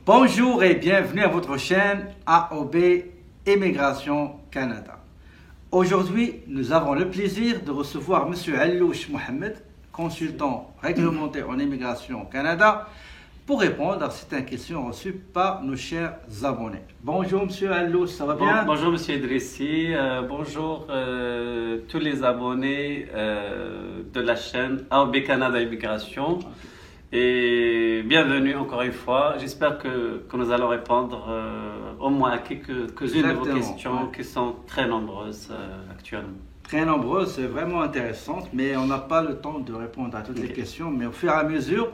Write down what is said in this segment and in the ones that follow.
Bonjour et bienvenue à votre chaîne AOB Immigration Canada. Aujourd'hui, nous avons le plaisir de recevoir M. Allouche Mohamed, consultant réglementaire en immigration Canada, pour répondre à certaines questions reçues par nos chers abonnés. Bonjour M. Allouche, ça va bien? Bonjour M. Idrissi, bonjour tous les abonnés de la chaîne AOB Canada Immigration. Okay. Et bienvenue encore une fois. J'espère que nous allons répondre au moins à quelques-unes de vos questions qui sont très nombreuses actuellement. Très nombreuses, c'est vraiment intéressant, mais on n'a pas le temps de répondre à toutes les questions. Mais au fur et à mesure,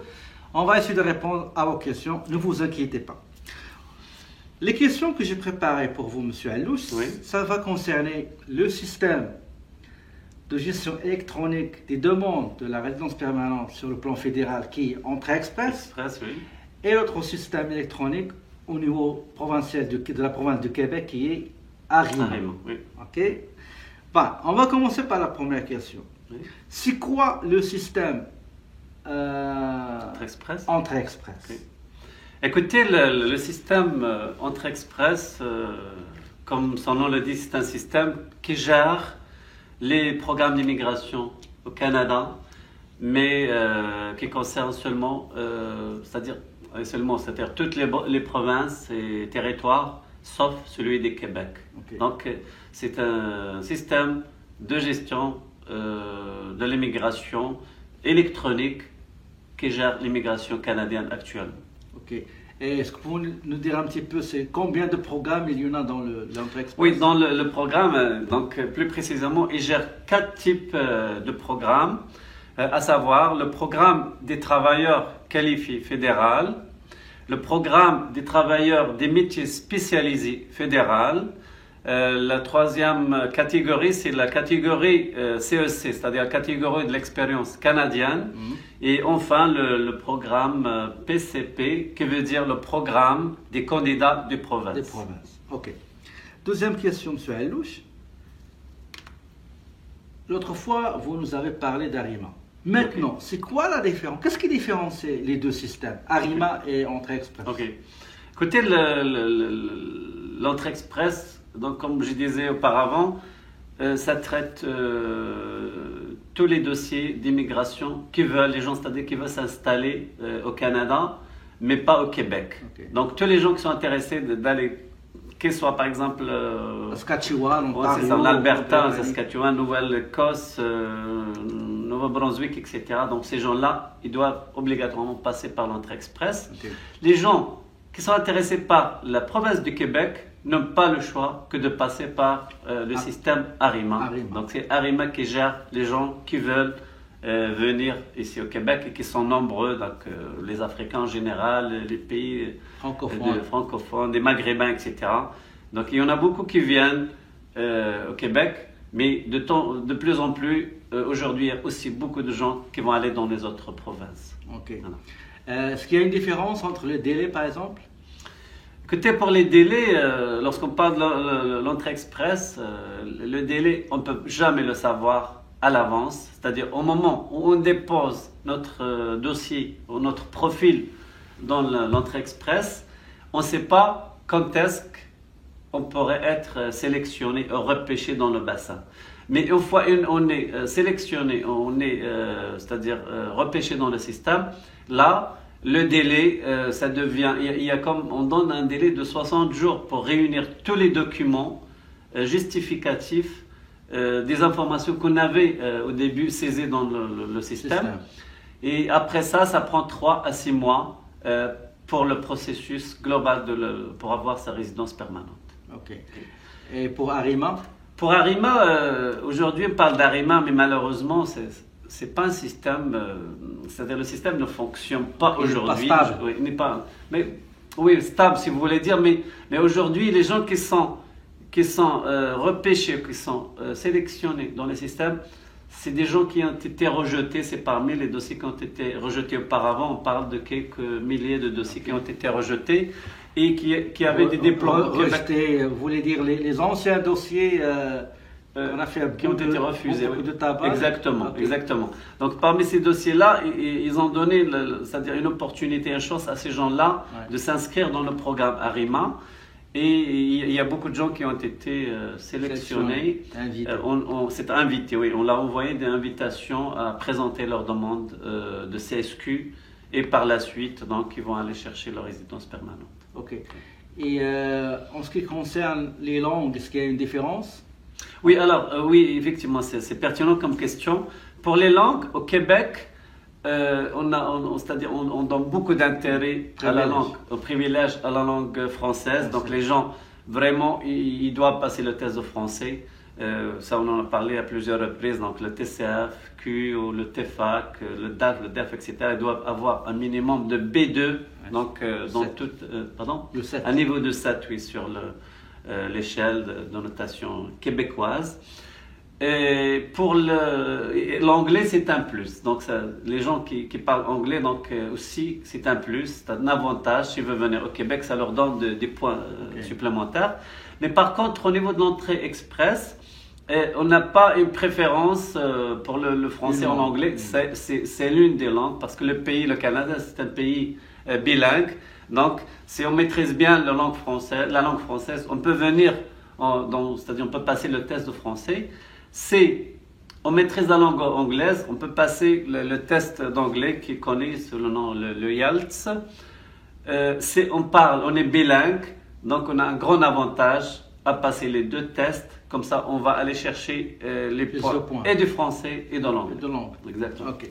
on va essayer de répondre à vos questions. Ne vous inquiétez pas. Les questions que j'ai préparées pour vous, M. Allouche, ça va concerner le système de gestion électronique des demandes de la résidence permanente sur le plan fédéral qui est Entrée Express, et l'autre système électronique au niveau provincial de la province de Québec qui est Arima. Ok. Bon, on va commencer par la première question. C'est quoi le système Entrée Express? Écoutez, le système Entrée Express, comme son nom le dit, c'est un système qui gère les programmes d'immigration au Canada, mais qui concerne seulement, c'est-à-dire toutes les provinces et territoires, sauf celui du Québec. Donc, c'est un système de gestion de l'immigration électronique qui gère l'immigration canadienne actuellement. Et est-ce que vous pouvez nous dire un petit peu combien de programmes il y en a dans l'Entrée Express? Oui, dans le programme, donc plus précisément, il gère 4 types de programmes, à savoir le programme des travailleurs qualifiés fédéral, le programme des travailleurs des métiers spécialisés fédéral. La troisième catégorie, c'est la catégorie CEC, c'est-à-dire la catégorie de l'expérience canadienne. Et enfin, le programme PCP, qui veut dire le programme des candidats de province. Des provinces, ok. Deuxième question, M. Allouche. L'autre fois, vous nous avez parlé d'Arima. Maintenant, c'est quoi la différence? Qu'est-ce qui différencie les deux systèmes, Arima et Entrée Express? Écoutez, l'Entrée Express, donc comme je disais auparavant, ça traite tous les dossiers d'immigration les gens, c'est-à-dire qui veulent s'installer au Canada, mais pas au Québec. Donc tous les gens qui sont intéressés d'aller, qu'ils soient par exemple Saskatchewan, l'Alberta, Saskatchewan, Nouvelle-Écosse, Nouveau-Brunswick, etc. Donc ces gens-là, ils doivent obligatoirement passer par l'Entrée Express. Les gens qui sont intéressés par la province du Québec n'ont pas le choix que de passer par le système Arima. Donc c'est Arima qui gère les gens qui veulent venir ici au Québec et qui sont nombreux, donc les Africains en général, les pays francophones, les Maghrébins, etc. Donc il y en a beaucoup qui viennent au Québec, mais de plus en plus, aujourd'hui, il y a aussi beaucoup de gens qui vont aller dans les autres provinces. Voilà. Est-ce qu'il y a une différence entre les délais, par exemple? Écoutez, pour les délais, lorsqu'on parle de l'Entrée Express, le délai, on ne peut jamais le savoir à l'avance. C'est-à-dire au moment où on dépose notre dossier ou notre profil dans l'Entrée Express, on ne sait pas quand est-ce qu'on pourrait être sélectionné ou repêché dans le bassin. Mais une fois on est sélectionné, c'est-à-dire repêché dans le système, là, le délai, ça devient, on donne un délai de 60 jours pour réunir tous les documents justificatifs des informations qu'on avait au début saisies dans le système. Et après ça, ça prend 3 à 6 mois pour le processus global pour avoir sa résidence permanente. Et pour Arima? Pour Arima, aujourd'hui on parle d'Arima, mais malheureusement, c'est pas un système, c'est-à-dire le système ne fonctionne pas aujourd'hui. Il n'est pas stable si vous voulez dire, mais aujourd'hui les gens qui sont repêchés, qui sont sélectionnés dans le système, c'est des gens qui ont été rejetés. C'est parmi les dossiers qui ont été rejetés auparavant. On parle de quelques milliers de dossiers qui ont été rejetés et qui avaient des diplômes. Rejetés, vous voulez dire les anciens dossiers qui ont été refusés. Beaucoup de tabac. Exactement, Okay. exactement. Donc parmi ces dossiers-là, ils ont donné, c'est-à-dire une opportunité, une chance à ces gens-là de s'inscrire dans le programme Arima. Et il y a beaucoup de gens qui ont été sélectionnés. C'est invité, oui. On leur a envoyé des invitations à présenter leur demande de CSQ et par la suite, donc, ils vont aller chercher leur résidence permanente. Ok. Et en ce qui concerne les langues, est-ce qu'il y a une différence? Oui, alors, oui, effectivement, c'est pertinent comme question. Pour les langues, au Québec, c'est-à-dire on donne beaucoup d'intérêt à la langue, au privilège à la langue française. Donc les gens, vraiment, ils doivent passer le test de français. Ça, on en a parlé à plusieurs reprises. Donc le TCFQ ou le TEFAC, le DAF, le DEF, etc. Ils doivent avoir un minimum de B2. Donc, dans toute, pardon, un niveau de 7, oui, sur l'échelle de notation québécoise. Et pour l'anglais, c'est un plus. Donc, les gens qui parlent anglais, donc aussi, c'est un plus, c'est un avantage. S'ils veulent venir au Québec, ça leur donne des points supplémentaires. Mais par contre, au niveau de l'entrée express, on n'a pas une préférence pour le français en anglais. C'est l'une des langues, parce que le pays, le Canada, c'est un pays bilingue. Donc, si on maîtrise bien la langue française, on peut venir, c'est-à-dire on peut passer le test de français. On maîtrise la langue anglaise, on peut passer le test d'anglais qui est connu sous le nom le IELTS. On est bilingue, donc on a un grand avantage à passer les deux tests. Comme ça, on va aller chercher les points et du français et de l'anglais. Exactement. Ok.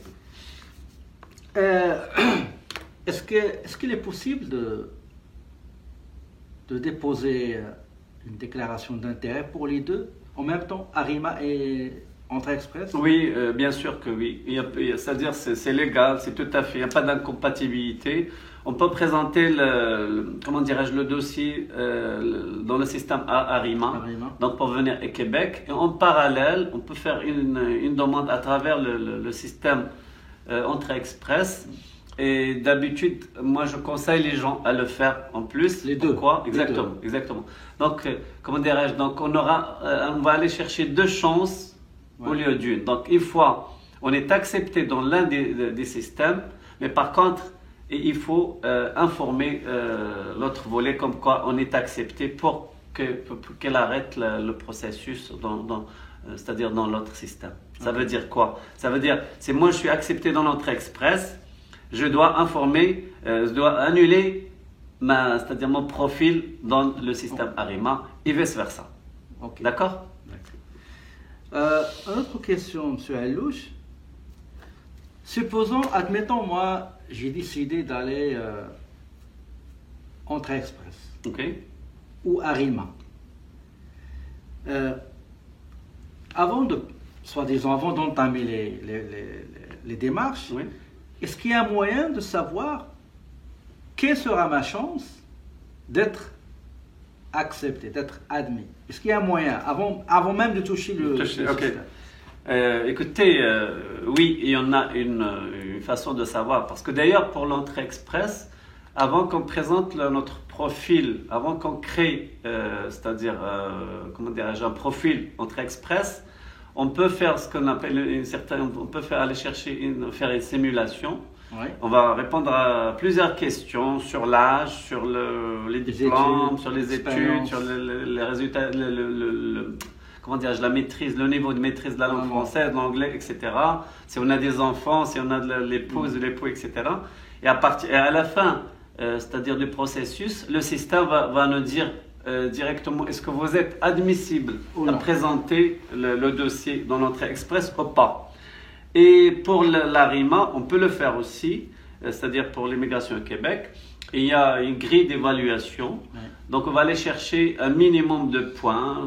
Est-ce qu'il est possible de déposer une déclaration d'intérêt pour les deux en même temps, Arima et Entrée Express? Oui, bien sûr que oui. C'est-à-dire c'est légal, c'est tout à fait. Il n'y a pas d'incompatibilité. On peut présenter le dossier dans le système Arima, donc pour venir au Québec. Et en parallèle, on peut faire une demande à travers le système Entrée Express. Et d'habitude, moi, je conseille les gens à le faire en plus. Les deux. Pourquoi? Exactement. Donc, comment dirais-je? Donc, on va aller chercher 2 chances au lieu d'une. Donc, une fois, on est accepté dans l'un des systèmes, mais par contre, il faut informer l'autre volet comme quoi on est accepté pour qu'elle arrête le processus c'est-à-dire dans l'autre système. Ça veut dire quoi? Ça veut dire, c'est moi, je suis accepté dans l'entrée express. Je dois je dois annuler c'est-à-dire mon profil dans le système Arima et vice-versa. Okay. D'accord? Une autre question, M. Alouche. Supposons, admettons, moi, j'ai décidé d'aller Entrée Express ou Arima. Avant d'entamer les démarches, est-ce qu'il y a un moyen de savoir quelle sera ma chance d'être accepté, d'être admis? Est-ce qu'il y a un moyen, avant même de toucher le système? Écoutez, oui, il y en a une façon de savoir. Parce que d'ailleurs, pour l'entrée express, avant qu'on présente notre profil, avant qu'on crée, c'est-à-dire, un profil entrée express, on peut faire ce qu'on appelle on peut aller faire une simulation. On va répondre à plusieurs questions sur l'âge, sur les diplômes, sur les études, sur les résultats, la maîtrise, le niveau de maîtrise de la langue française, l'anglais, etc. Si on a des enfants, si on a l'épouse, l'époux, etc. Et à la fin, c'est-à-dire du processus, le système va nous dire directement est-ce que vous êtes admissible à présenter le dossier dans l'entrée express ou pas. Et pour l'ARIMA, on peut le faire aussi, c'est-à-dire pour l'immigration au Québec. Il y a une grille d'évaluation. Donc, on va aller chercher un minimum de points.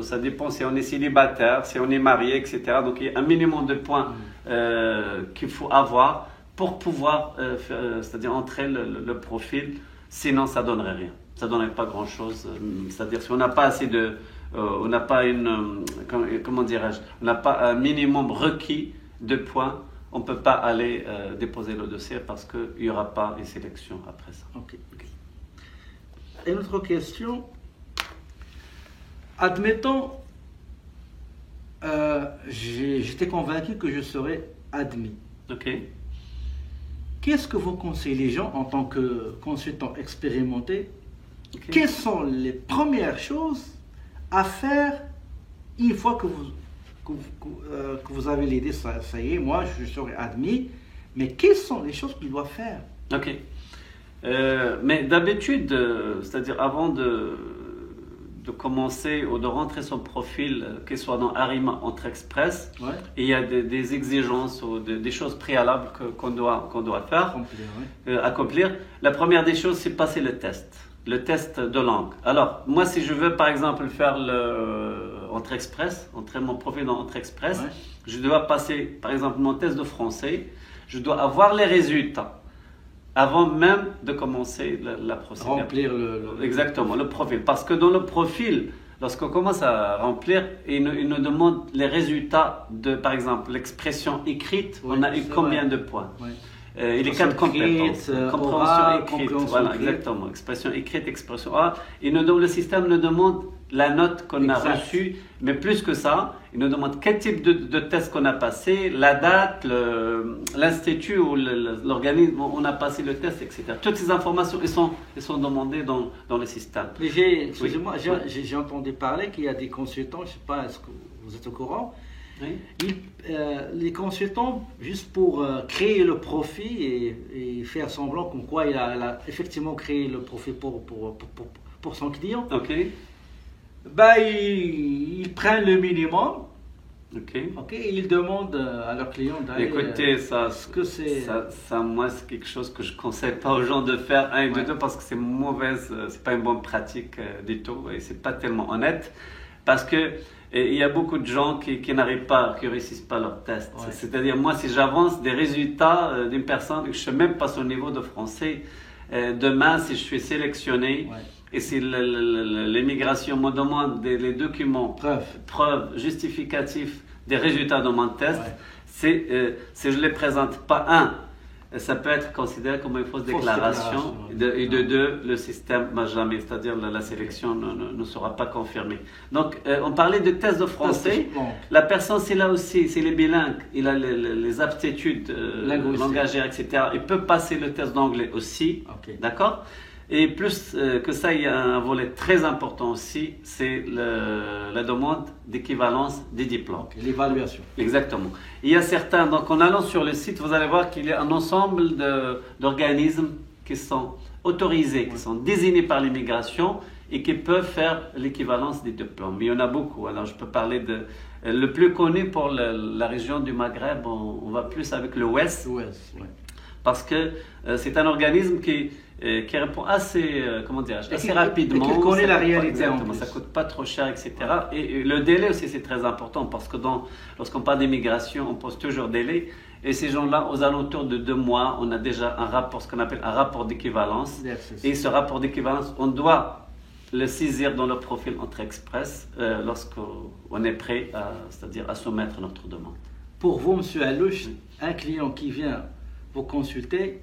Ça dépend si on est célibataire, si on est marié, etc. Donc, il y a un minimum de points qu'il faut avoir pour pouvoir c'est-à-dire entrer le profil. Sinon, ça ne donnerait rien. Ça ne donnerait pas grand-chose. C'est-à-dire, si on n'a pas assez de... on n'a pas on n'a pas un minimum requis de points, on ne peut pas aller déposer le dossier parce qu'il n'y aura pas une sélection après ça. Ok. Une autre question. Admettons, j'étais convaincu que je serais admis. Ok. Qu'est-ce que vous conseillez les gens en tant que consultant expérimenté? Ok. Quelles sont les premières choses à faire une fois que vous avez l'idée, ça y est, moi je serai admis, mais quelles sont les choses qu'il doit faire? Ok. Mais d'habitude, c'est-à-dire avant de commencer ou de rentrer son profil, qu'il soit dans Arima Entrée Express, Ouais. il y a des exigences ou des choses préalables qu'on doit faire, accomplir. La première des choses, c'est passer le test de langue. Alors, moi, si je veux, par exemple, faire Entrée Express, entrer mon profil dans Entrée Express, Ouais. je dois passer, par exemple, mon test de français, je dois avoir les résultats avant même de commencer la procédure. Remplir Exactement, le profil. Parce que dans le profil, lorsqu'on commence à remplir, il nous demande les résultats de, par exemple, l'expression écrite, Oui, on a eu c'est combien vrai. de points? Ouais. Les quatre compétences. Compréhension orale, écrite. compréhension Voilà, écrite. exactement. Expression écrite, expression orale. Le système nous demande la note qu'on a Exact. reçue, mais plus que ça, il nous demande quel type de test qu'on a passé, la date, l'institut ou l'organisme où on a passé le test, etc. Toutes ces informations, elles sont demandées dans le système. Mais excusez-moi, Oui. j'ai entendu parler qu'il y a des consultants, je ne sais pas, est-ce que vous êtes au courant? Oui. Les consultants, juste pour créer le profil et faire semblant comme quoi il a effectivement créé le profil pour son client, Ok. bah, ils prennent le minimum, Ok. ok, et ils demandent à leur client d'aller. Écoutez, ce que c'est. ça, moi, c'est quelque chose que je ne conseille pas aux gens de faire, un et Ouais. deux, parce que c'est mauvaise, c'est pas une bonne pratique du tout, et c'est pas tellement honnête, parce que il y a beaucoup de gens qui n'arrivent pas, qui réussissent pas leur test. Ouais. C'est-à-dire, moi, si j'avance des résultats d'une personne, que je sais même pas son niveau de français, demain, si je suis sélectionné, Ouais. et si l'immigration me demande les documents, preuves justificatifs des résultats de mon test, Ouais. si je ne les présente pas, ça peut être considéré comme une fausse déclaration. Et de deux, le système ne m'a jamais, c'est-à-dire la sélection ne sera pas confirmée. Donc, on parlait de tests de français. La personne, c'est là aussi, c'est les bilingues, il a les aptitudes langagières, etc. Il peut passer le test d'anglais aussi, Okay. d'accord? Et plus que ça, il y a un volet très important aussi, c'est la demande d'équivalence des diplômes. Okay. L'évaluation. Exactement. Il y a certains, donc en allant sur le site, vous allez voir qu'il y a un ensemble d'organismes qui sont autorisés, qui sont désignés par l'immigration et qui peuvent faire l'équivalence des diplômes. Mais il y en a beaucoup. Alors je peux parler le plus connu pour la région du Maghreb, on va plus avec le WES. Parce que c'est un organisme qui répond assez, assez rapidement. Et qui connaît la réalité. Exactement, ça ne coûte pas trop cher, etc. Et le délai aussi, c'est très important parce que lorsqu'on parle d'immigration, on pose toujours délai. Et ces gens-là, aux alentours de 2 mois, on a déjà un rapport, ce qu'on appelle un rapport d'équivalence. Et ce rapport d'équivalence, on doit le saisir dans le profil Entrée Express lorsqu'on est prêt, c'est-à-dire à soumettre notre demande. Pour vous, M. Alouche, un client qui vient vous consulter,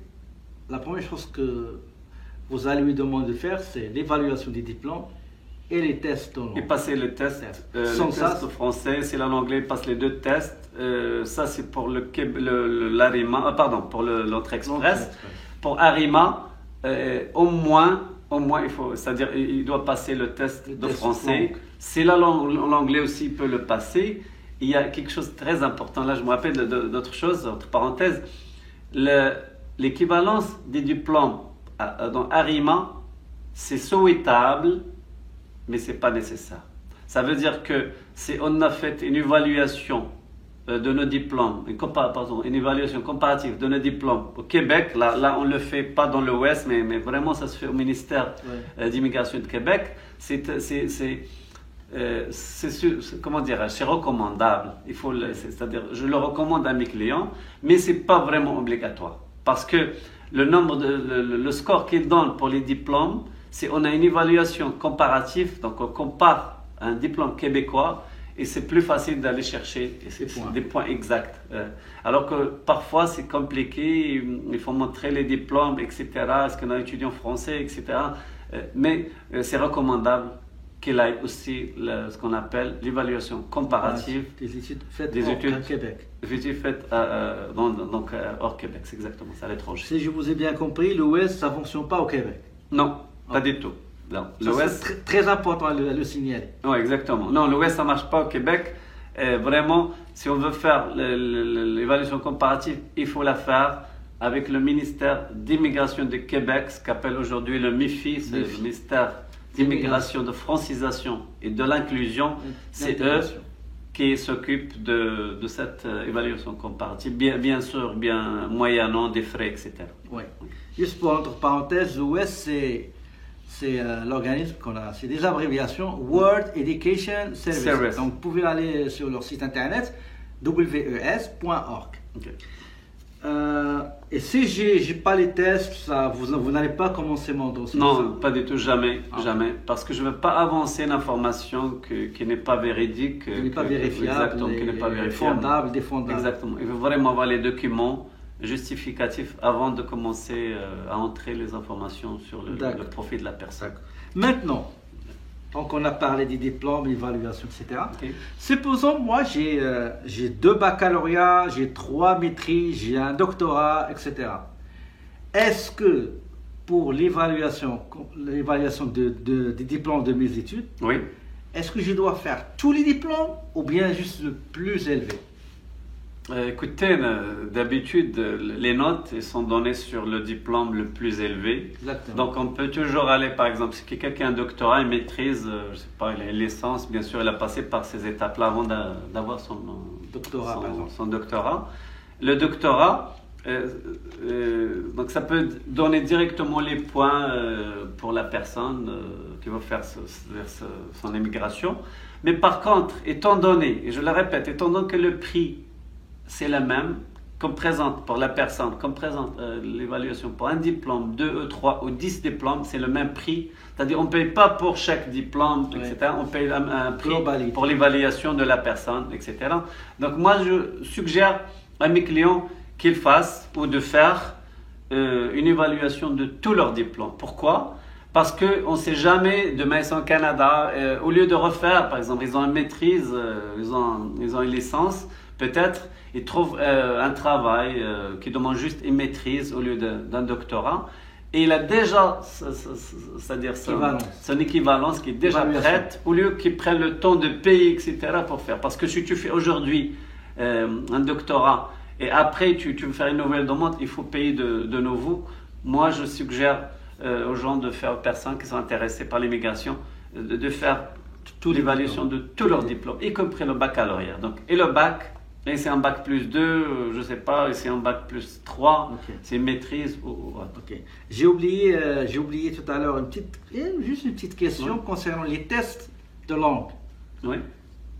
la première chose que vous allez lui demander de faire, c'est l'évaluation des diplômes et les tests de langue. Et passer le test. Le test français, c'est l'anglais, il passe les 2 tests. Ça, c'est pour l'Arima, pour l'Entrée Express. Pour Arima, au moins, c'est-à-dire, il doit passer le test de français. C'est l'anglais aussi, il peut le passer. Il y a quelque chose de très important. Là, je me rappelle d'autre chose, entre parenthèses. L'équivalence des diplômes dans Arima, c'est souhaitable, mais ce n'est pas nécessaire. Ça veut dire que si on a fait une évaluation de nos diplômes, une évaluation comparative de nos diplômes au Québec, là on ne le fait pas dans l'Ouest, mais vraiment ça se fait au ministère d'immigration de Québec, c'est recommandable. C'est-à-dire, je le recommande à mes clients, mais ce n'est pas vraiment obligatoire. Parce que le score qu'ils donnent pour les diplômes, c'est on a une évaluation comparative, donc on compare un diplôme québécois et c'est plus facile d'aller chercher des points exacts. Alors que parfois c'est compliqué, il faut montrer les diplômes, etc. Est-ce qu'on a un étudiant français, etc. Mais c'est recommandable qu'il aille aussi ce qu'on appelle l'évaluation comparative des études faites des études au Québec. Des études faites hors Québec, c'est exactement ça, à l'étranger. Si je vous ai bien compris, l'Ouest, ça ne fonctionne pas au Québec. Non, pas du tout. C'est très important à le signaler. Oui, exactement. Non, l'Ouest, ça ne marche pas au Québec. Vraiment, si on veut faire l'évaluation comparative, il faut la faire avec le ministère d'immigration de Québec, ce qu'appelle aujourd'hui le MIFI, c'est le ministère d'immigration, de francisation et de l'inclusion. C'est eux qui s'occupent de cette évaluation comparative, bien sûr, bien moyennant des frais, etc. Oui. Juste pour entre parenthèses, l'Ouest, c'est l'organisme qu'on a, c'est des abréviations World Education Service. Donc vous pouvez aller sur leur site internet wes.org. Okay. Et si j'ai pas les tests, vous n'allez pas commencer mon dossier? Non, pas du tout, jamais, jamais. Parce que je ne veux pas avancer une information qui n'est pas véridique. Qui n'est pas vérifiable. Exactement, qui n'est pas vérifiable. Défendable. Exactement. Il faut vraiment avoir les documents justificatifs avant de commencer à entrer les informations sur le profil de la personne. Maintenant, donc on a parlé des diplômes, évaluation, etc. Okay. Supposons, moi, j'ai 2 baccalauréats, j'ai 3 maîtrises, j'ai un doctorat, etc. Est-ce que pour l'évaluation des diplômes de mes études, oui, est-ce que je dois faire tous les diplômes ou bien juste le plus élevé? Écoutez, d'habitude, les notes sont données sur le diplôme le plus élevé. Exactement. Donc, on peut toujours aller, par exemple, si quelqu'un a un doctorat, il maîtrise, je sais pas, une licence, bien sûr, il a passé par ces étapes-là avant d'avoir son doctorat. Le doctorat, donc ça peut donner directement les points pour la personne qui va faire son émigration. Mais par contre, étant donné, et je le répète, étant donné que le prix c'est la même, comme présente pour la personne, comme présente l'évaluation pour un diplôme, 2, 3 ou 10 diplômes, c'est le même prix. C'est-à-dire on ne paye pas pour chaque diplôme, etc. On paye un prix pour l'évaluation de la personne, etc. Donc moi, je suggère à mes clients qu'ils fassent ou de faire une évaluation de tous leurs diplômes. Pourquoi ? Parce qu'on ne sait jamais, demain ils sont au Canada, au lieu de refaire, par exemple, ils ont une maîtrise, ils ont une licence, peut-être ils trouvent un travail qui demande juste une maîtrise au lieu d'un doctorat. Et il a déjà, c'est-à-dire son équivalence qui est déjà prête, au lieu qu'ils prennent le temps de payer, etc. pour faire. Parce que si tu fais aujourd'hui un doctorat et après tu veux faire une nouvelle demande, il faut payer de nouveau. Moi, je suggère aux gens de faire, aux personnes qui sont intéressées par l'immigration, de faire toute l'évaluation de tous leurs diplômes, y compris le baccalauréat. Donc, et le bac, et c'est un bac plus 2, je ne sais pas, et c'est un bac plus 3, c'est une maîtrise. J'ai oublié tout à l'heure juste une petite question concernant les tests de langue. Oui.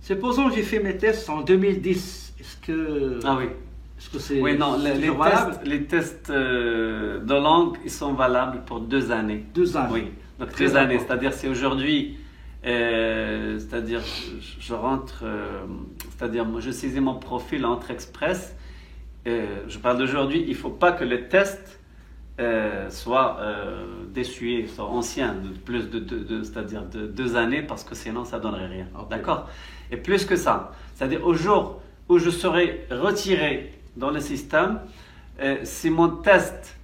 Supposons que j'ai fait mes tests en 2010. Est-ce que c'est les tests de langue, ils sont valables pour 2 années. 2 ans. Oui, donc 2 années. C'est-à-dire c'est aujourd'hui, c'est-à-dire je rentre, c'est-à-dire je saisis mon profil Entrée Express. Je parle d'aujourd'hui, il ne faut pas que le test soit d'essuyer, soit ancien, de plus c'est-à-dire de 2 années, parce que sinon ça ne donnerait rien. D'accord ? Et plus que ça, c'est-à-dire au jour où je serai retiré dans le système, si mon test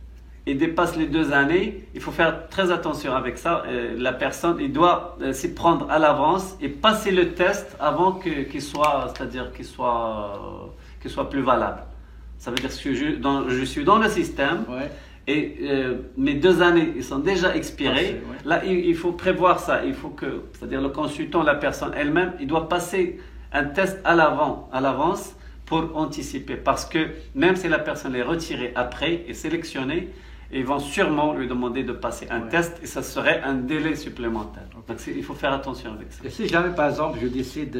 dépasse les 2 années, il faut faire très attention avec ça. La personne, il doit s'y prendre à l'avance et passer le test avant qu'il soit plus valable. Ça veut dire que je suis dans le système et mes 2 années ils sont déjà expirées. Là, il faut prévoir ça. Il faut que, c'est-à-dire le consultant, la personne elle-même, il doit passer un test à l'avance pour anticiper. Parce que même si la personne est retirée après et sélectionnée, ils vont sûrement lui demander de passer un test et ça serait un délai supplémentaire. Donc il faut faire attention avec ça. Et si jamais par exemple je décide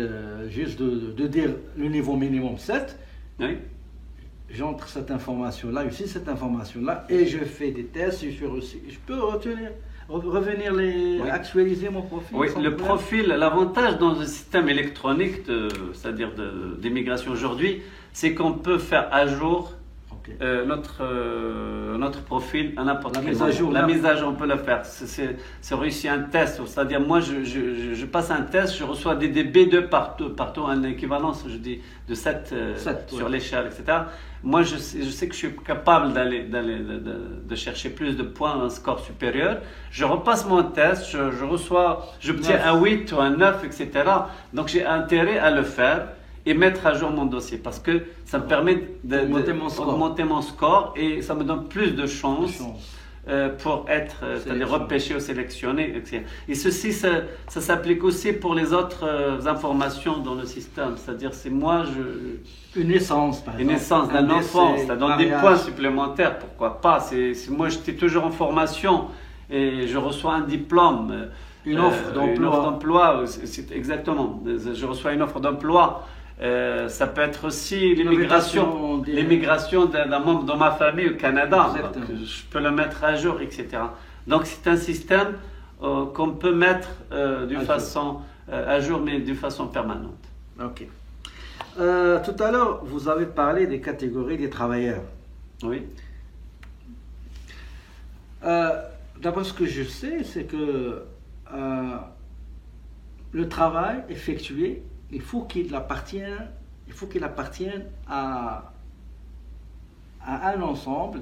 juste de dire le niveau minimum 7, j'entre cette information-là, ici cette information-là, et je fais des tests, je peux revenir actualiser mon profil. Oui, le profil, l'avantage dans le système électronique, c'est-à-dire d'immigration aujourd'hui, c'est qu'on peut faire à jour notre profil à n'importe quel moment. La mise à jour, on peut le faire. C'est réussi un test, c'est-à-dire moi je passe un test, je reçois des B2 partout en équivalence, je dis de 7 sur l'échelle, etc. Moi je sais que je suis capable de chercher plus de points, un score supérieur. Je repasse mon test, j'obtiens un 8 ou un 9, etc. Donc j'ai intérêt à le faire et mettre à jour mon dossier parce que ça me permet d'augmenter mon score et ça me donne plus de chances pour être, c'est-à-dire repêché ou sélectionné, etc. Et ceci, ça s'applique aussi pour les autres informations dans le système. C'est-à-dire, c'est moi, une naissance, par exemple. Une naissance d'un enfant, ça donne des points supplémentaires, pourquoi pas. Moi, j'étais toujours en formation et je reçois un diplôme. Une offre d'emploi. Exactement. Je reçois une offre d'emploi. Ça peut être aussi l'immigration d'un membre de ma famille au Canada. Donc, je peux le mettre à jour, etc. Donc c'est un système qu'on peut mettre d'une façon à jour, mais d'une façon permanente. Ok. Tout à l'heure, vous avez parlé des catégories des travailleurs. Oui. D'après ce que je sais, c'est que le travail effectué, il faut qu'il appartienne à un ensemble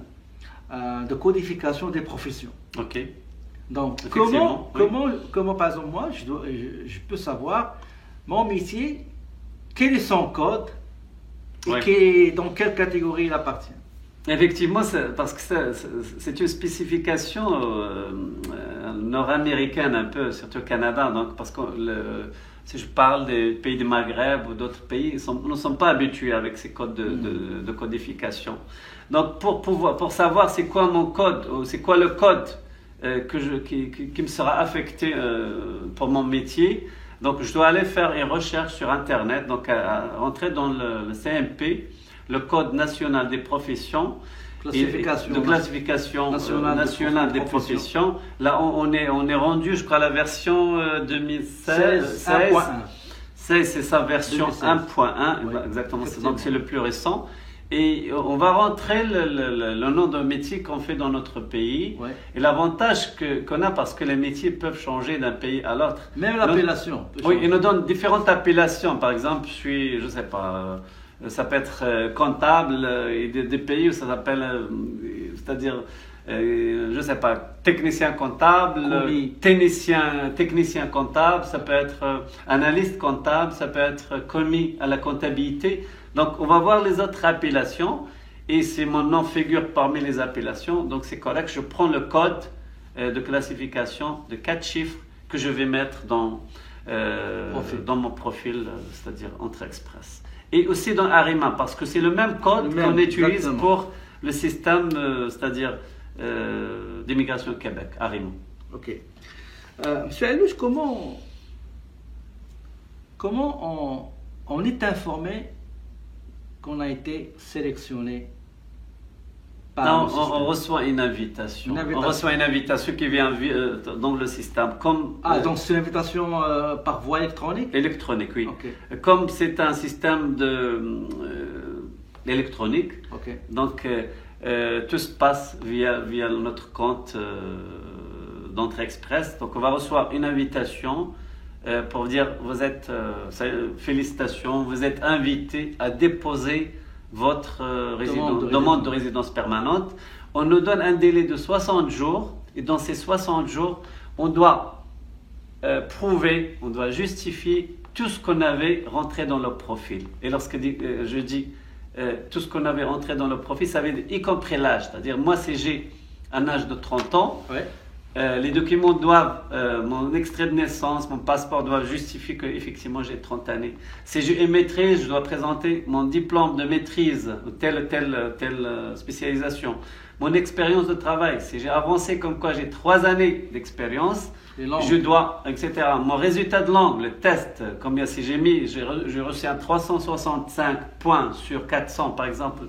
de codification des professions. Ok. Donc, comment par exemple, moi, je peux savoir mon métier, quel est son code et dans quelle catégorie il appartient. Effectivement, parce que c'est une spécification nord-américaine un peu, surtout au Canada. Donc, parce que si je parle des pays du Maghreb ou d'autres pays, nous ne sommes pas habitués avec ces codes de codification. Donc, pour savoir c'est quoi mon code, ou c'est quoi le code qui me sera affecté pour mon métier, donc je dois aller faire une recherche sur Internet, donc entrer dans le CNP, le Code national des professions, classification nationale des professions. Là, on est rendu, je crois, à la version 2016. 1.1. C'est sa version 1.1, exactement. Donc c'est le plus récent. Et on va rentrer le nom de métier qu'on fait dans notre pays. Ouais. Et l'avantage qu'on a, parce que les métiers peuvent changer d'un pays à l'autre. Même l'appellation. Oui, ils nous donnent différentes appellations. Par exemple, je ne sais pas, ça peut être comptable, et des pays où ça s'appelle, c'est-à-dire, je ne sais pas, technicien comptable, technicien comptable, ça peut être analyste comptable, ça peut être commis à la comptabilité. Donc, on va voir les autres appellations et si mon nom figure parmi les appellations, donc c'est correct, je prends le code de classification de 4 chiffres que je vais mettre dans mon profil, c'est-à-dire Entrée-Express. Et aussi dans Arima, parce que c'est le même code qu'on utilise pour le système, c'est-à-dire d'immigration au Québec, Arima. Ok. Monsieur Allouche, comment on est informé qu'on a été sélectionné par on reçoit une invitation. On reçoit une invitation qui vient dans le système. Donc c'est une invitation par voie électronique? Électronique, oui. Okay. Comme c'est un système électronique, donc tout se passe via notre compte d'Entrée Express. Donc on va recevoir une invitation pour dire félicitations, vous êtes invité à déposer votre demande de résidence permanente. On nous donne un délai de 60 jours et dans ces 60 jours, on doit prouver, on doit justifier tout ce qu'on avait rentré dans le profil. Et lorsque je dis tout ce qu'on avait rentré dans le profil, ça veut dire y compris l'âge. C'est-à-dire moi, si j'ai un âge de 30 ans, les documents doivent, mon extrait de naissance, mon passeport doivent justifier qu'effectivement j'ai 30 années. Si j'ai une maîtrise, je dois présenter mon diplôme de maîtrise, telle spécialisation, mon expérience de travail. Si j'ai avancé comme quoi j'ai 3 années d'expérience, je dois, etc. Mon résultat de langue, le test, combien si j'ai reçu un 365 points sur 400 par exemple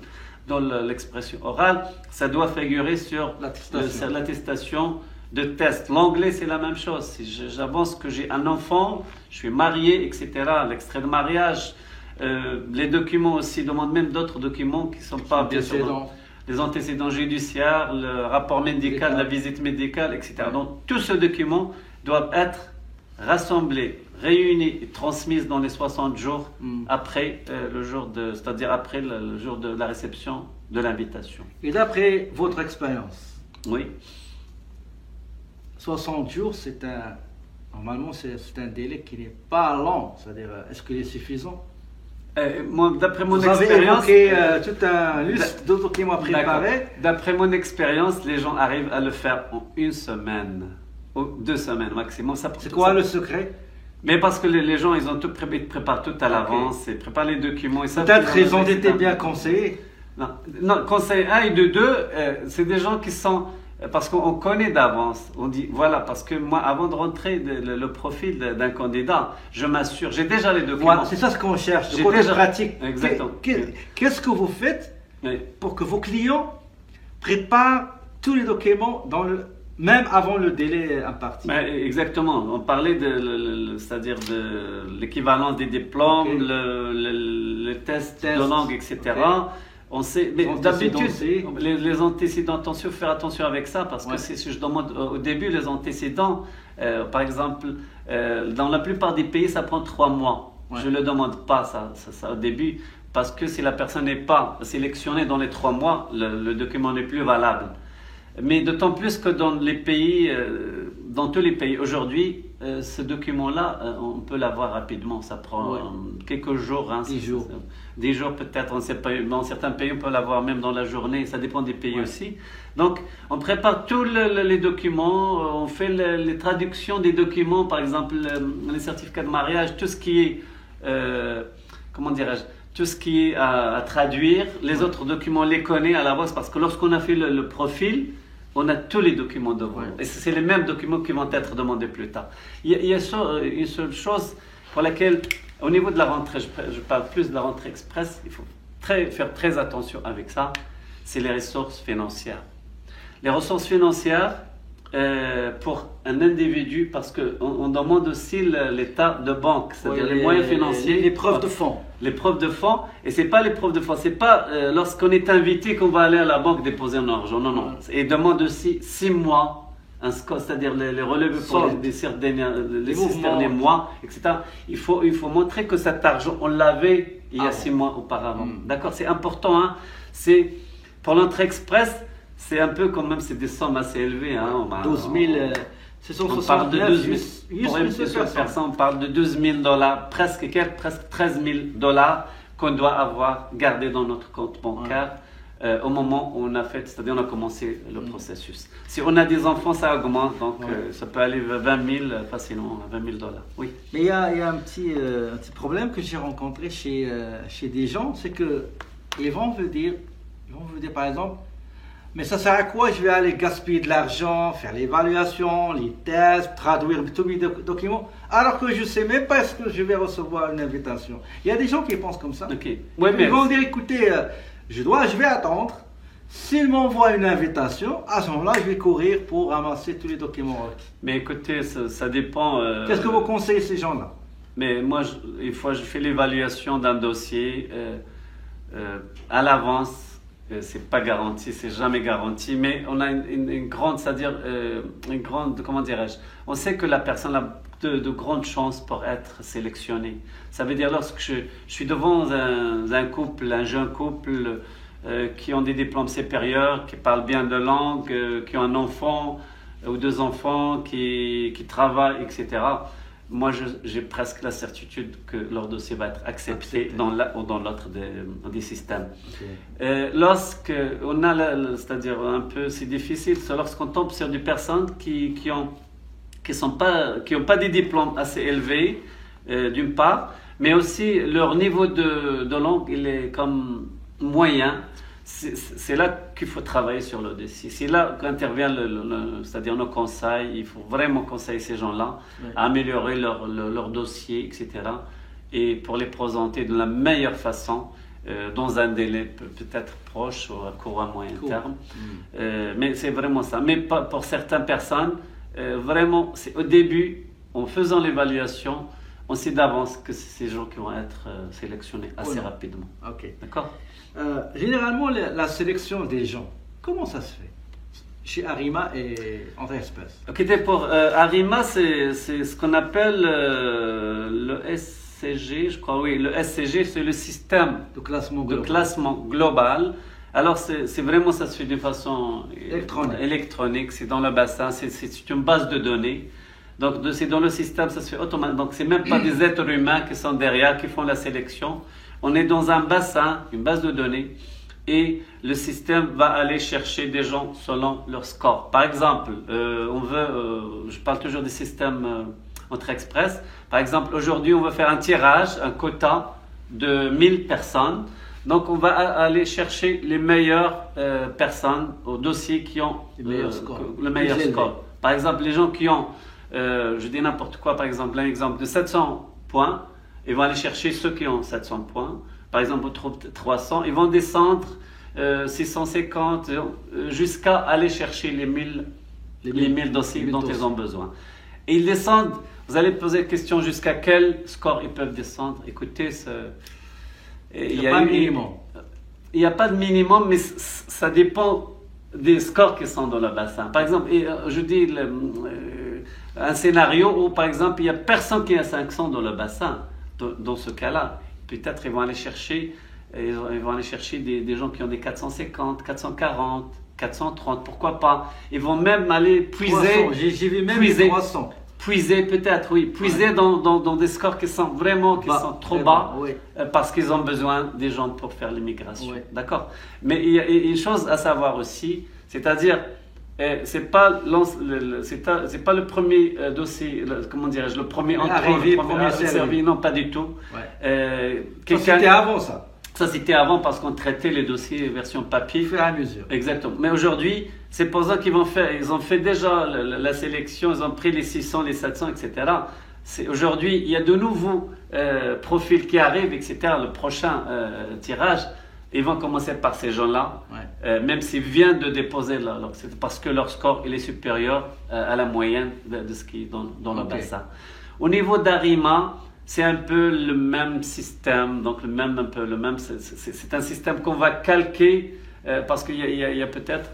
dans l'expression orale, ça doit figurer sur l'attestation de test. L'anglais, c'est la même chose. Si j'avance que j'ai un enfant, je suis marié, etc., l'extrait de mariage, les documents aussi demandent même d'autres documents qui ne sont pas bien sûr les antécédents judiciaires, le rapport médical, la visite médicale, etc. Donc, tous ces documents doivent être rassemblés, réunis et transmis dans les 60 jours après le jour c'est-à-dire après le jour de la réception de l'invitation. Et d'après votre expérience, oui. 60 jours, normalement, c'est un délai qui n'est pas long. C'est-à-dire, est-ce qu'il est suffisant? D'après mon Vous expérience, avez évoqué toute une liste de documents préparés. D'après mon expérience, les gens arrivent à le faire en 1 semaine, ou 2 semaines maximum. C'est quoi le secret? Mais parce que les gens, ils ont tout préparent tout à l'avance, ils préparent les documents. Peut-être ils ont été bien conseillés. Non, conseil 1 et 2, c'est des gens qui sont... Parce qu'on connaît d'avance, on dit voilà, parce que moi, avant de rentrer le profil d'un candidat, je m'assure, j'ai déjà les documents. Voilà, c'est ça ce qu'on cherche, le côté pratique. Exactement. Qu'est-ce que vous faites pour que vos clients préparent tous les documents même avant le délai imparti? Exactement, on parlait c'est-à-dire de l'équivalent des diplômes, le test de langue, etc. On sait, mais d'habitude, les antécédents, attention, faut faire attention avec ça, parce que si je demande au début les antécédents, par exemple, dans la plupart des pays, ça prend 3 mois. Je ne le demande pas ça au début, parce que si la personne n'est pas sélectionnée dans les 3 mois, le document n'est plus valable. Mais d'autant plus que dans les pays, dans tous les pays aujourd'hui, ce document-là, on peut l'avoir rapidement. Ça prend quelques jours. 10 jours. 10 jours peut-être. On sait pas. Dans certains pays, on peut l'avoir même dans la journée. Ça dépend des pays aussi. Donc, on prépare tous les documents. On fait les traductions des documents. Par exemple, les certificats de mariage, tout ce qui est, comment dirais-je, tout ce qui est à traduire. Les autres documents, on les connaît à l'avance, parce que lorsqu'on a fait le profil, on a tous les documents devant. Et c'est les mêmes documents qui vont être demandés plus tard. Il y a une seule chose pour laquelle, au niveau de la rentrée, je parle plus de la rentrée express, il faut faire très attention avec ça, c'est les ressources financières. Les ressources financières, pour un individu, parce qu'on demande aussi l'état de banque, c'est-à-dire les moyens financiers. Les preuves de fonds. Les preuves de fonds, et ce n'est pas les preuves de fonds, ce n'est pas lorsqu'on est invité qu'on va aller à la banque déposer un argent, non. Et demande aussi 6 mois, c'est-à-dire les relevés pour les 6 derniers mois, etc. Il faut montrer que cet argent, on l'avait il y a 6 mois auparavant. D'accord, c'est important. Hein. C'est, pour l'entrée express, c'est un peu quand même, c'est des sommes assez élevées. Hein. 12 000, on parle de 12 000, pour une seule personne, on parle de $12 000, presque 13 000 qu'on doit avoir gardé dans notre compte bancaire au moment où on a fait, c'est-à-dire on a commencé le processus. Si on a des enfants, ça augmente, donc ça peut aller vers 20 000 facilement, $20 000. Oui. Mais il y a un petit problème que j'ai rencontré chez des gens, c'est que ils vont vous dire par exemple, mais ça sert à quoi je vais aller gaspiller de l'argent, faire l'évaluation, les tests, traduire tous mes documents, alors que je ne sais même pas est-ce que je vais recevoir une invitation. Il y a des gens qui pensent comme ça. Ils vont dire, écoutez, je vais attendre. S'ils m'envoient une invitation, à ce moment-là, je vais courir pour ramasser tous les documents. Mais écoutez, ça dépend. Qu'est-ce que vous conseillez ces gens-là? Mais moi, une fois je fais l'évaluation d'un dossier à l'avance. C'est pas garanti, c'est jamais garanti, mais on a une grande, c'est-à-dire une grande, comment dirais-je, on sait que la personne a de grandes chances pour être sélectionnée. Ça veut dire lorsque je suis devant un couple, un jeune couple qui ont des diplômes supérieurs, qui parlent bien de langue, qui ont un enfant ou 2 enfants, qui travaillent, etc. Moi, j'ai presque la certitude que leur dossier va être accepté dans l'un ou dans l'autre des systèmes. Lorsque on a, c'est-à-dire un peu, c'est difficile, c'est lorsqu'on tombe sur des personnes qui ont pas des diplômes assez élevés, d'une part, mais aussi leur niveau de langue, il est comme moyen. C'est là qu'il faut travailler sur le dossier. C'est là qu'intervient c'est-à-dire nos conseils. Il faut vraiment conseiller ces gens-là à améliorer leur dossier, etc. Et pour les présenter de la meilleure façon, dans un délai peut-être proche ou à court à moyen terme. Mais c'est vraiment ça. Mais pour certaines personnes, vraiment, c'est au début, en faisant l'évaluation, on sait d'avance que c'est ces gens qui vont être sélectionnés assez rapidement. Ok. D'accord. Généralement, la sélection des gens, comment ça se fait chez Arima et Entrée Express? Ok, pour Arima, c'est ce qu'on appelle le SCG, je crois, oui. Le SCG, c'est le système de classement global. Alors, c'est vraiment, ça se fait d'une façon électronique. C'est dans le bassin, c'est une base de données. Donc, c'est dans le système, ça se fait automatiquement. Donc, c'est même pas des êtres humains qui sont derrière, qui font la sélection. On est dans un bassin, une base de données, et le système va aller chercher des gens selon leur score. Par exemple, je parle toujours des systèmes Entrée Express. Par exemple, aujourd'hui, on va faire un tirage, un quota de 1000 personnes. Donc, on va aller chercher les meilleures personnes au dossier qui ont le meilleur score. Par exemple, les gens qui ont, je dis n'importe quoi, par exemple, un exemple de 700 points, ils vont aller chercher ceux qui ont 700 points. Par exemple, on trouve 300, ils vont descendre 650 jusqu'à aller chercher les 1000 dossiers dont ils ont besoin. Et ils descendent, vous allez poser la question jusqu'à quel score ils peuvent descendre. Écoutez, il n'y a pas de minimum. Il n'y a pas de minimum, mais ça dépend des scores qui sont dans le bassin. Par exemple, je dis un scénario où, par exemple, il n'y a personne qui a 500 dans le bassin. Dans ce cas-là, peut-être ils vont aller chercher des gens qui ont des 450, 440, 430, pourquoi pas. Ils vont même aller puiser. J'ai vu même 300. Puiser peut-être, oui. Puiser dans des scores qui sont vraiment sont trop bas, parce qu'ils ont besoin des gens pour faire l'immigration. Oui. D'accord. Mais il y a une chose à savoir aussi, c'est-à-dire, c'est pas le premier dossier, comment dirais-je, le premier entrée, le premier servi, non, pas du tout. Ouais. Ça, c'était avant ça. Ça, c'était avant parce qu'on traitait les dossiers version papier. Au fur et à mesure. Exactement. Mais aujourd'hui, c'est pour ça qu'ils ils ont fait déjà la sélection, ils ont pris les 600, les 700, etc. Aujourd'hui, il y a de nouveaux profils qui arrivent, etc. Le prochain tirage, ils vont commencer par ces gens-là, même s'ils viennent de déposer c'est parce que leur score il est supérieur à la moyenne de ce qui est dans le bassin. Au niveau d'Arima, c'est un peu le même système, donc c'est un système qu'on va calquer parce qu'il y a peut-être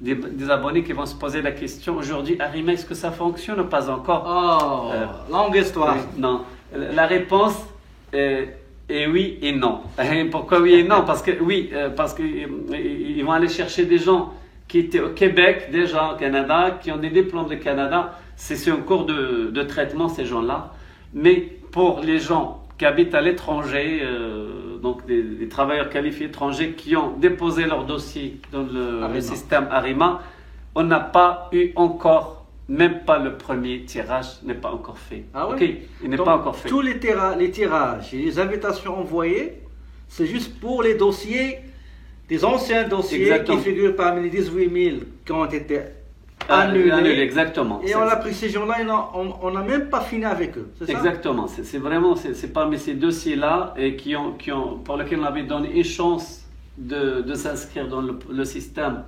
des abonnés qui vont se poser la question aujourd'hui, Arima, est-ce que ça fonctionne ou pas encore? Longue histoire. Non, la réponse est oui et non. Pourquoi oui et non? Parce qu'ils vont aller chercher des gens qui étaient au Québec, déjà au Canada, qui ont des diplômes de Canada. C'est en cours de traitement, ces gens-là. Mais pour les gens qui habitent à l'étranger, donc des travailleurs qualifiés étrangers qui ont déposé leur dossier dans le système Arima, on n'a pas eu encore, même pas le premier tirage n'est pas encore fait. Ah oui? Okay, il n'est pas encore fait. Tous les tirages et les invitations envoyées, c'est juste pour les dossiers, des anciens dossiers qui figurent parmi les 18 000 qui ont été annulés. Exactement. Et on a pris ces gens-là, on n'a même pas fini avec eux. C'est ça? Exactement. C'est parmi ces dossiers-là et pour lesquels on avait donné une chance de s'inscrire dans le système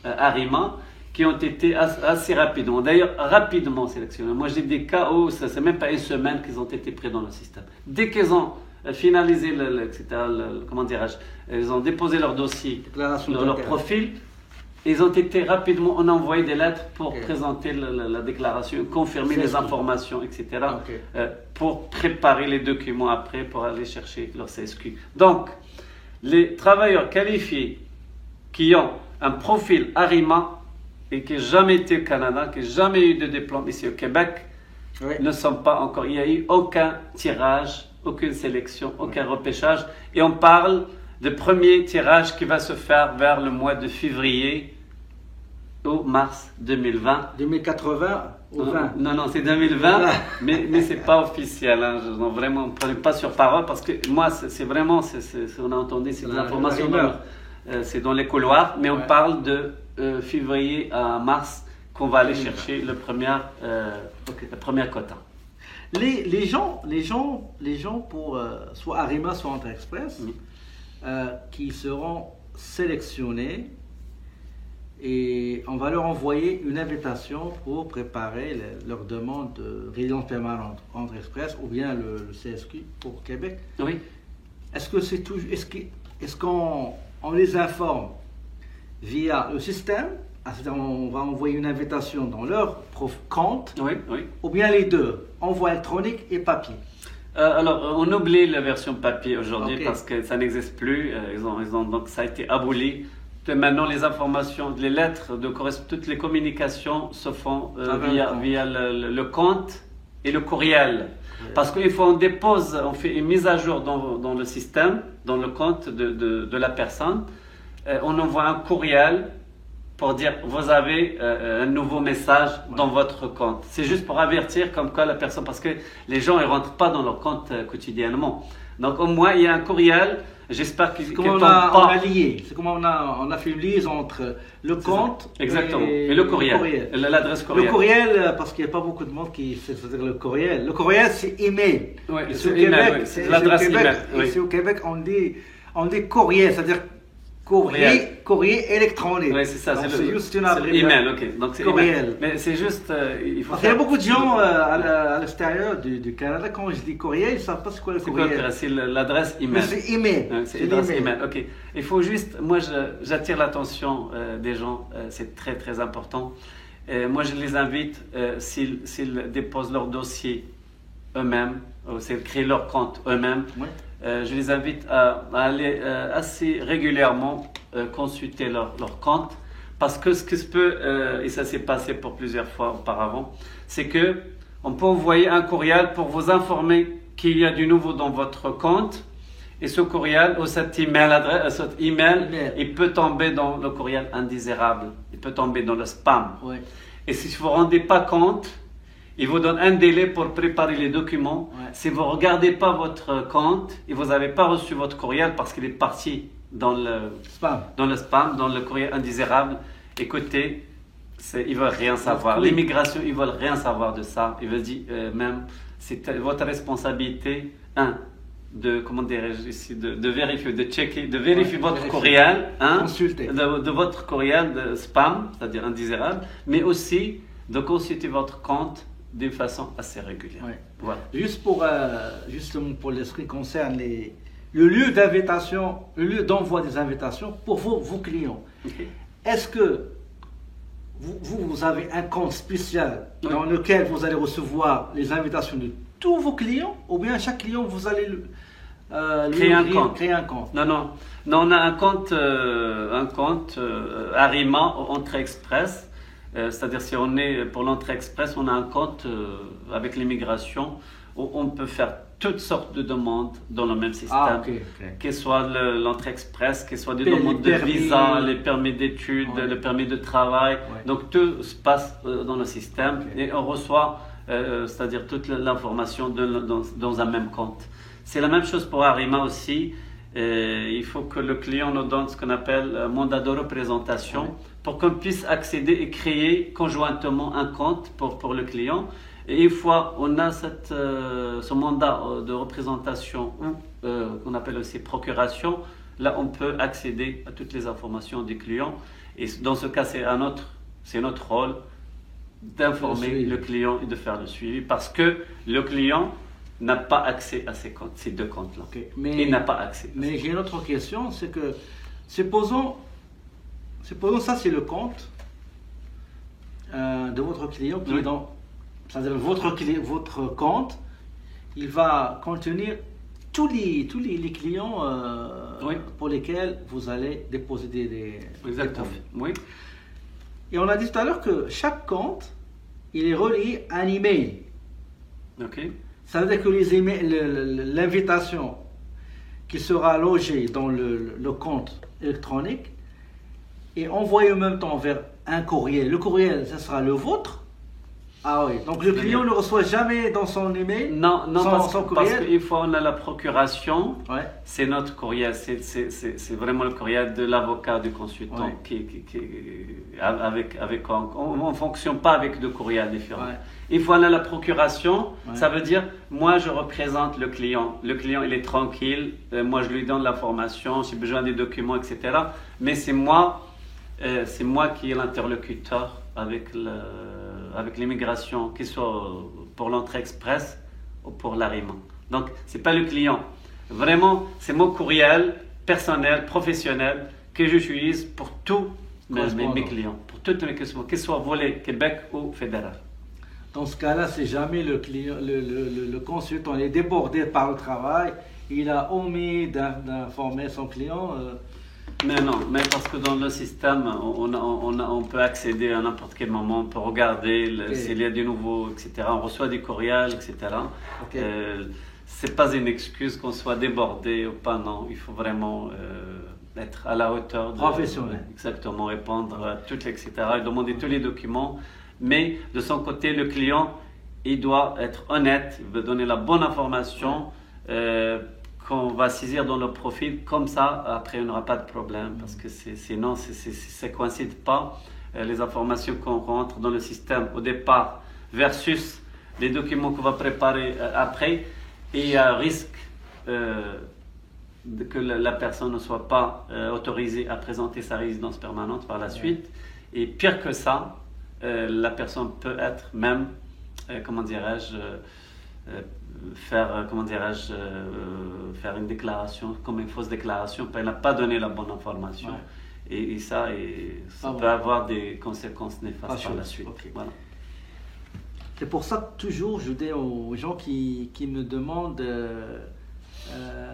Arima, qui ont été assez rapidement, d'ailleurs rapidement sélectionnés. Moi j'ai des cas où ça c'est même pas une semaine qu'ils ont été pris dans le système. Dès qu'ils ont finalisé comment dirais-je, ils ont déposé leur dossier, leur profil, ils ont été rapidement, on a envoyé des lettres pour présenter la déclaration, confirmer les informations, etc. Pour préparer les documents après pour aller chercher leur CSQ. Donc, les travailleurs qualifiés qui ont un profil Arima et qui n'ont jamais été au Canada, qui n'ont jamais eu de diplôme ici au Québec, ne sont pas encore. Il n'y a eu aucun tirage, aucune sélection, aucun repêchage. Et on parle de premier tirage qui va se faire vers le mois de février ou mars 2020. 2080 ou 20? Non, c'est 2020, mais ce n'est pas officiel. Hein. Vraiment, ne prenez pas sur parole parce que moi, c'est vraiment, on a entendu, c'est des informations, c'est dans les couloirs, mais on parle de février à mars qu'on va aller chercher le premier quota. Les gens pour soit Arima, soit Entrée Express, qui seront sélectionnés, et on va leur envoyer une invitation pour préparer leur demande de résidence permanente entre Express ou bien le CSQ pour Québec. Oui. Est-ce qu'on les informe via le système, c'est-à-dire on va envoyer une invitation dans leur compte, Oui, oui. ou bien les deux, envoi électronique et papier? Alors, on oublie la version papier aujourd'hui Ok. parce que ça n'existe plus. Donc, ça a été aboli. Maintenant, les informations, les lettres, toutes les communications se font via le compte et le courriel. Ouais. Parce qu'une fois on fait une mise à jour dans le système, dans le compte de la personne, on envoie un courriel pour dire vous avez un nouveau message dans votre compte. C'est juste pour avertir comme quoi la personne, parce que les gens ne rentrent pas dans leur compte quotidiennement. Donc au moins il y a un courriel, j'espère qu'il Comment tombe on pas. a lié, c'est comment on a fait une liaison entre le compte Exactement. et le courriel. L'adresse courriel. Le courriel, parce qu'il n'y a pas beaucoup de monde qui sait ce que c'est le courriel. Le courriel, c'est email. Oui, Et c'est au email, Québec, oui. C'est l'adresse email. Oui. Ici au Québec, on dit courriel, c'est-à-dire courrier électronique. Oui, c'est ça. Donc, C'est juste une c'est email, ok. Donc c'est courriel. email. Mais c'est juste, il faut Parce qu'il y a faire. beaucoup de gens à l'extérieur du Canada, quand je dis courriel, ils ne savent pas c'est quoi le C'est quoi courriel. c'est l'adresse Mais email. c'est email. C'est l'adresse email, ok. Il faut juste, moi j'attire l'attention des gens, c'est très très important. Moi je les invite, s'ils déposent leur dossier eux-mêmes, ou s'ils créent leur compte eux-mêmes, Oui. je les invite à aller assez régulièrement consulter leur compte. Parce que ce que se peut, et ça s'est passé pour plusieurs fois auparavant, c'est que on peut envoyer un courriel pour vous informer qu'il y a du nouveau dans votre compte. Et ce courriel, ou cet email, il peut tomber dans le courriel indésirable. Il peut tomber dans le spam. Oui. Et si vous ne vous rendez pas compte, il vous donne un délai pour préparer les documents. Ouais. Si vous ne regardez pas votre compte et vous n'avez pas reçu votre courriel parce qu'il est parti dans le spam, dans le courriel indésirable, écoutez, ils ne veulent rien savoir. Oui. L'immigration, ils ne veulent rien savoir de ça. Ils veulent dire même, c'est votre responsabilité, de vérifier, de checker, de vérifier votre courriel, Consulter. de votre courriel de spam, c'est-à-dire indésirable, mais aussi de consulter votre compte de façon assez régulière. Ouais. Voilà. Justement pour ce qui concerne le lieu d'invitation, le lieu d'envoi des invitations pour vos clients. Ok. Est-ce que vous avez un compte spécial dans lequel vous allez recevoir les invitations de tous vos clients, ou bien chaque client vous allez créer un compte? Non, on a un compte Arima Entrée Express. C'est-à-dire si on est pour l'entrée express, on a un compte avec l'immigration où on peut faire toutes sortes de demandes dans le même système. Que ce soit l'entrée express, que ce soit des demandes de visa, les permis d'études, le permis de travail. Ouais. Donc tout se passe dans le système et on reçoit c'est-à-dire toute l'information dans un même compte. C'est la même chose pour Arima aussi. Il faut que le client nous donne ce qu'on appelle un mandat de représentation pour qu'on puisse accéder et créer conjointement un compte pour le client. Et une fois on a ce mandat de représentation ou qu'on appelle aussi procuration, là on peut accéder à toutes les informations des clients. Et dans ce cas, c'est notre rôle d'informer le client et de faire le suivi parce que le client n'a pas accès à ces comptes, ces deux comptes-là. Il n'a pas accès. Mais j'ai une autre question, c'est que supposons ça c'est le compte de votre client qui est dans, c'est-à-dire votre compte, il va contenir tous les clients pour lesquels vous allez déposer des Exactement. Oui. Et on a dit tout à l'heure que chaque compte, il est relié à un email. Ok. Ça veut dire que l'invitation qui sera logée dans le compte électronique est envoyée en même temps vers un courriel. Le courriel, ça sera le vôtre. Ah oui, donc le client ne reçoit jamais dans son email parce courriel. qu'une fois on a la procuration, Ouais. c'est notre courriel, c'est vraiment le courriel de l'avocat, du consultant on ne fonctionne pas avec deux courriels différents. Ouais. Une fois on a la procuration, ça veut dire moi je représente le client il est tranquille, moi je lui donne l'information, j'ai besoin des documents, etc. Mais c'est moi c'est moi qui est l'interlocuteur avec l'immigration, qu'il soit pour l'entrée express ou pour l'arrivée. Donc, ce n'est pas le client. Vraiment, c'est mon courriel personnel, professionnel, que j'utilise pour tous mes clients, pour toutes mes questions, qu'ils soient volés Québec ou fédéral. Dans ce cas-là, c'est jamais le client, le consultant est débordé par le travail, il a omis d'informer son client. Mais non, mais parce que dans le système, on peut accéder à n'importe quel moment, on peut regarder s'il y a du nouveau, etc. On reçoit des courriels, etc. Okay. C'est pas une excuse qu'on soit débordé ou pas, non. Il faut vraiment être à la hauteur. Professionnel. Exactement, répondre à toutes, etc. Et demander tous les documents. Mais de son côté, le client, il doit être honnête, il veut donner la bonne information qu'on va saisir dans le profil. Comme ça, après, il n'y aura pas de problème parce que sinon, ça ne coïncide pas les informations qu'on rentre dans le système au départ versus les documents qu'on va préparer après. Et il y a un risque que la personne ne soit pas autorisée à présenter sa résidence permanente par la suite. Et pire que ça, la personne peut être même, faire une déclaration, comme une fausse déclaration, elle n'a pas donné la bonne information. Ouais. Et ça peut avoir des conséquences néfastes par la suite. Okay. Voilà. C'est pour ça que toujours je dis aux gens qui me demandent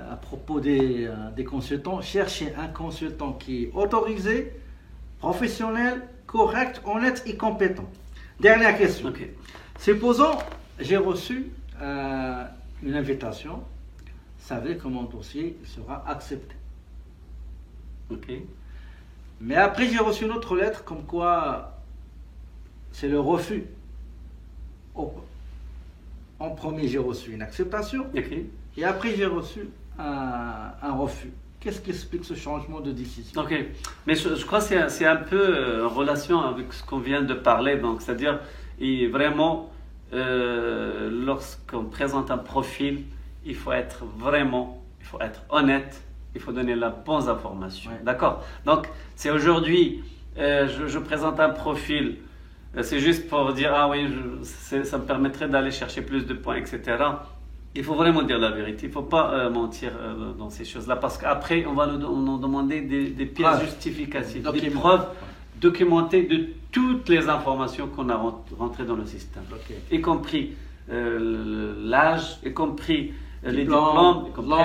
à propos des consultants, cherchez un consultant qui est autorisé, professionnel, correct, honnête et compétent. Dernière question. Okay. Supposons, j'ai reçu une invitation, vous savez que mon dossier sera accepté. Okay. Mais après, j'ai reçu une autre lettre comme quoi c'est le refus. En premier, j'ai reçu une acceptation. Okay. Et après, j'ai reçu un refus. Qu'est-ce qui explique ce changement de décision? Ok, mais je crois que c'est un peu en relation avec ce qu'on vient de parler. Donc, c'est-à-dire, vraiment, lorsqu'on présente un profil, il faut être honnête, il faut donner la bonne information. Ouais. D'accord? Donc, c'est aujourd'hui, je présente un profil, c'est juste pour dire, ah oui, ça me permettrait d'aller chercher plus de points, etc. Il faut vraiment dire la vérité. Il ne faut pas mentir dans ces choses-là parce qu'après, on va nous demander des pièces justificatives, des preuves documentées de toutes les informations qu'on a rentrées dans le système, y compris l'âge, y compris les diplômes, y compris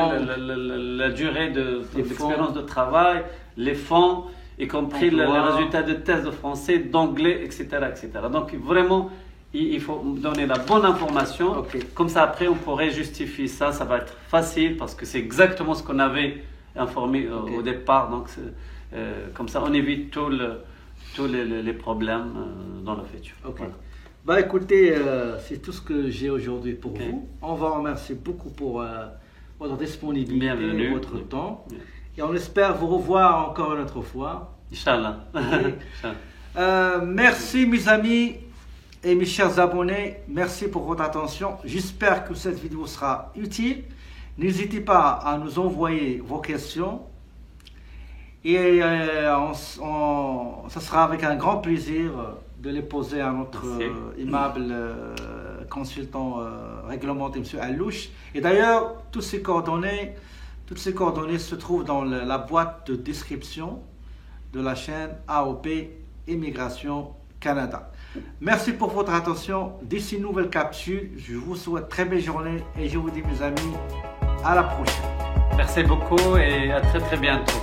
la durée d'expérience de travail, les fonds, y compris les résultats de tests de français, d'anglais, etc., etc. Donc vraiment, il faut donner la bonne information. Comme ça, après, on pourrait justifier ça. Ça va être facile parce que c'est exactement ce qu'on avait informé au départ. Donc, comme ça, on évite tous les problèmes dans le futur. Voilà. Bah, écoutez, c'est tout ce que j'ai aujourd'hui pour vous. On va remercier beaucoup pour votre disponibilité, votre temps. Et on espère vous revoir encore une autre fois. Inch'Allah. Merci, mes amis. Et mes chers abonnés, merci pour votre attention. J'espère que cette vidéo sera utile. N'hésitez pas à nous envoyer vos questions. Et ça sera avec un grand plaisir de les poser à notre aimable consultant réglementé, M. Allouche. Et d'ailleurs, toutes ces coordonnées se trouvent dans la boîte de description de la chaîne AOP Immigration Canada. Merci pour votre attention. D'ici une nouvelle capsule, je vous souhaite très belle journée et je vous dis, mes amis, à la prochaine. Merci beaucoup et à très très bientôt.